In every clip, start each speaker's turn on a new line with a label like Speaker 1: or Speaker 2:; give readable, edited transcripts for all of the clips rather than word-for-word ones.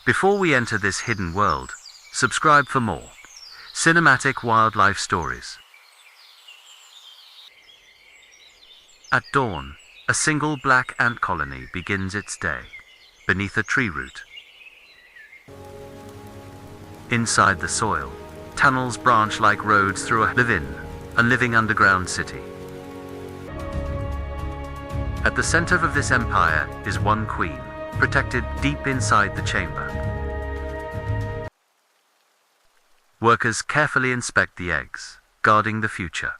Speaker 1: Before we enter this hidden world, subscribe for more cinematic wildlife stories. At dawn, a single black ant colony begins its day beneath a tree root. Inside the soil, tunnels branch like roads through a living underground city. At the center of this empire is one queen, protected deep inside the chamber. Workers carefully inspect the eggs, guarding the future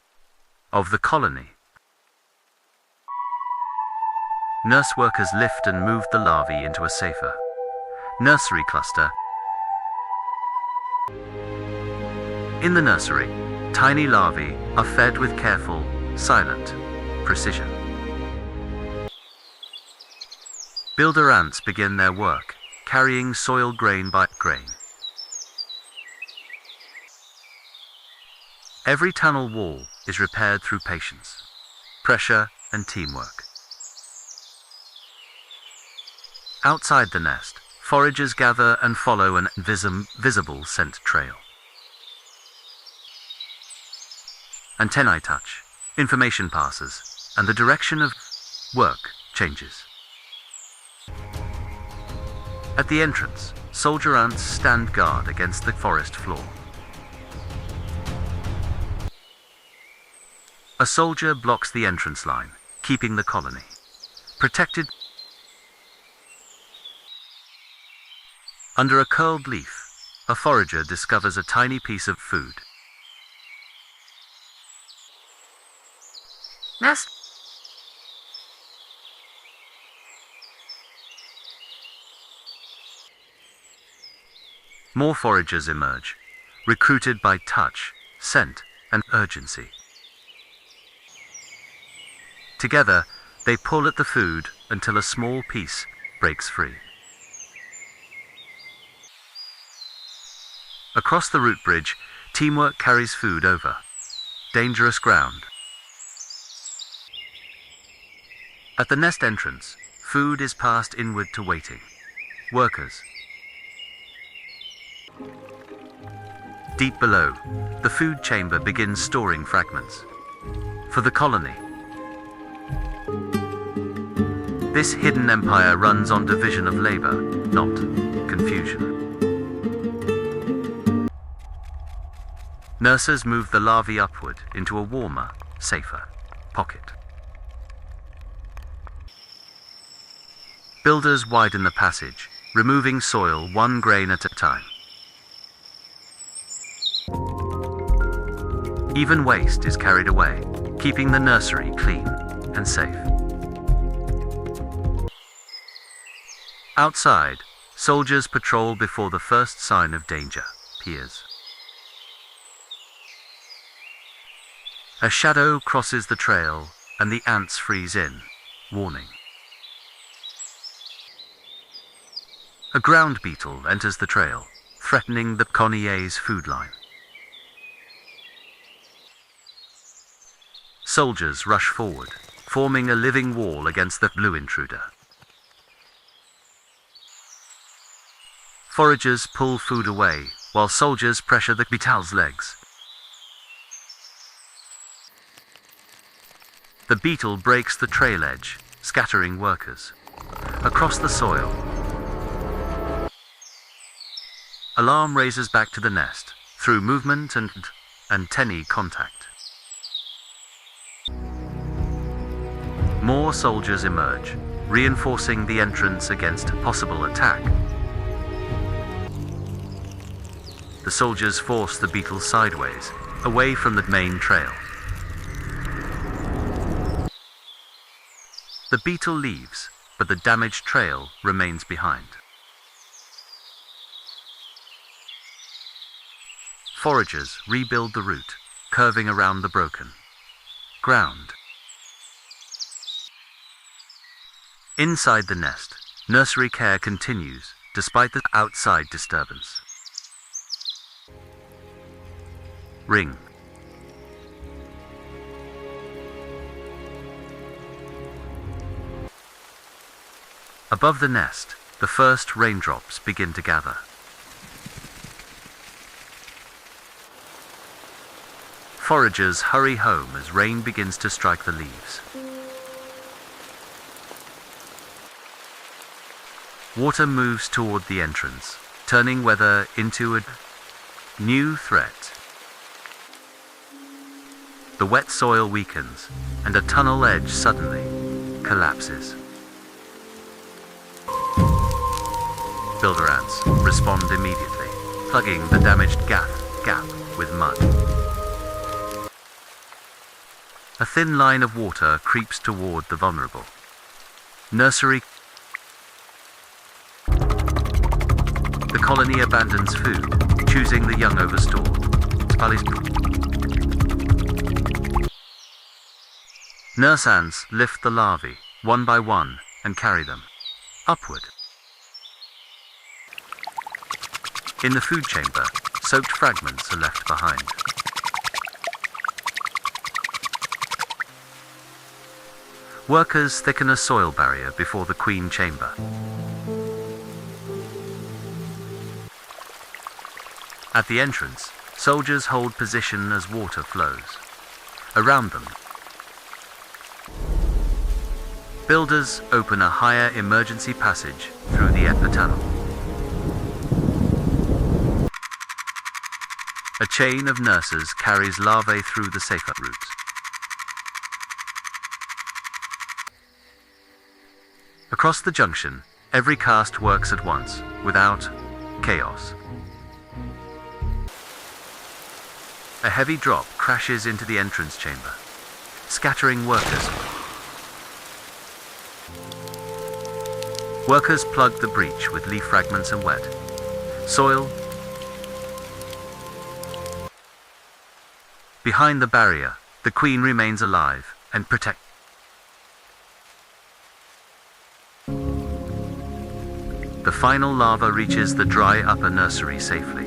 Speaker 1: of the colony. Nurse workers lift and move the larvae into a safer nursery cluster. In the nursery, tiny larvae are fed with careful, silent precision. Builder ants begin their work, carrying soil grain by grain. Every tunnel wall is repaired through patience, pressure, and teamwork. Outside the nest, foragers gather and follow an visible scent trail. Antennae touch, information passes, and the direction of work changes. At the entrance, soldier ants stand guard against the forest floor. A soldier blocks the entrance line, keeping the colony protected. Under a curled leaf, a forager discovers a tiny piece of food. Nest. More foragers emerge, recruited by touch, scent, and urgency. Together, they pull at the food until a small piece breaks free. Across the root bridge, teamwork carries food over dangerous ground. At the nest entrance, food is passed inward to waiting workers. Deep below, the food chamber begins storing fragments for the colony. This hidden empire runs on division of labor, not confusion. Nurses move the larvae upward into a warmer, safer pocket. Builders widen the passage, removing soil one grain at a time. Even waste is carried away, keeping the nursery clean and safe. Outside, soldiers patrol before the first sign of danger appears. A shadow crosses the trail and the ants freeze in, warning. A ground beetle enters the trail, threatening the colony's food line. Soldiers rush forward, forming a living wall against the blue intruder. Foragers pull food away, while soldiers pressure the beetle's legs. The beetle breaks the trail edge, scattering workers across the soil. Alarm raises back to the nest through movement and antennae contact. More soldiers emerge, reinforcing the entrance against possible attack. The soldiers force the beetle sideways, away from the main trail. The beetle leaves, but the damaged trail remains behind. Foragers rebuild the route, curving around the broken ground. Inside the nest, nursery care continues despite the outside disturbance. Ring. Above the nest, the first raindrops begin to gather. Foragers hurry home as rain begins to strike the leaves. Water moves toward the entrance, turning weather into a new threat. The wet soil weakens, and a tunnel edge suddenly collapses. Builder ants respond immediately, plugging the damaged gap with mud. A thin line of water creeps toward the vulnerable. Nursery. The colony abandons food, choosing the young over store. Nurse ants lift the larvae, one by one, and carry them upward. In the food chamber, soaked fragments are left behind. Workers thicken a soil barrier before the queen chamber. At the entrance, soldiers hold position as water flows. Around them, builders open a higher emergency passage through the tunnel. A chain of nurses carries larvae through the safer routes. Across the junction, every caste works at once, without chaos. A heavy drop crashes into the entrance chamber, scattering workers. Workers plug the breach with leaf fragments and wet soil. Behind the barrier, the queen remains alive and protected. The final larva reaches the dry upper nursery safely.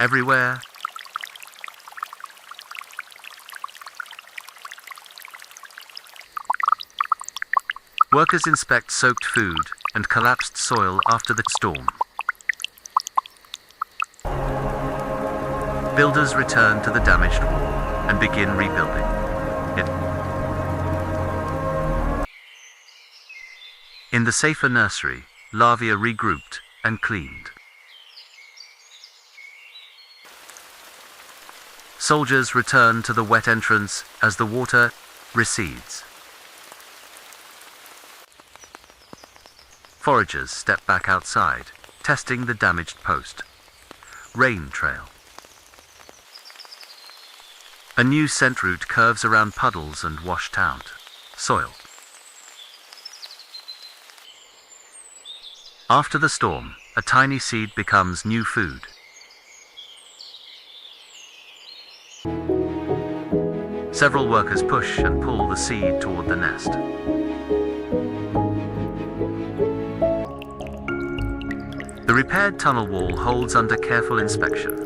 Speaker 1: Everywhere, workers inspect soaked food and collapsed soil after the storm. Builders return to the damaged wall and begin rebuilding it. In the safer nursery, larvae are regrouped and cleaned. Soldiers return to the wet entrance as the water recedes. Foragers step back outside, testing the damaged post. Rain trail. A new scent route curves around puddles and washed out soil. After the storm, a tiny seed becomes new food. Several workers push and pull the seed toward the nest. The repaired tunnel wall holds under careful inspection.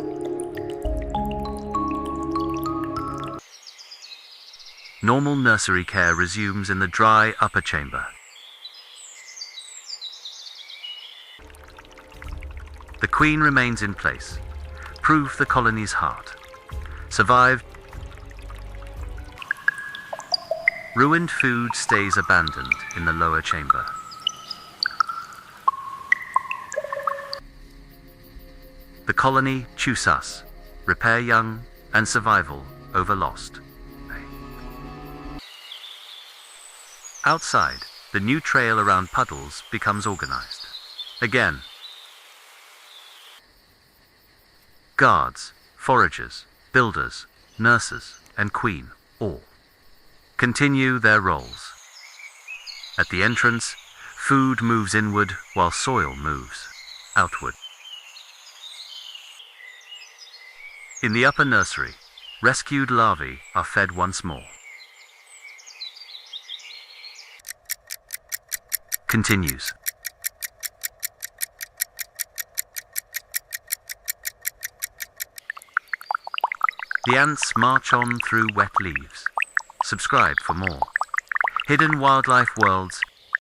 Speaker 1: Normal nursery care resumes in the dry upper chamber. The queen remains in place, proof the colony's heart. Survived. Ruined food stays abandoned in the lower chamber. The colony choose us, repair young and survival over lost. Outside, the new trail around puddles becomes organized. Again, guards, foragers, builders, nurses, and queen, all continue their roles. At the entrance, food moves inward while soil moves outward. In the upper nursery, rescued larvae are fed once more. Continues. The ants march on through wet leaves. Subscribe for more. Hidden wildlife worlds,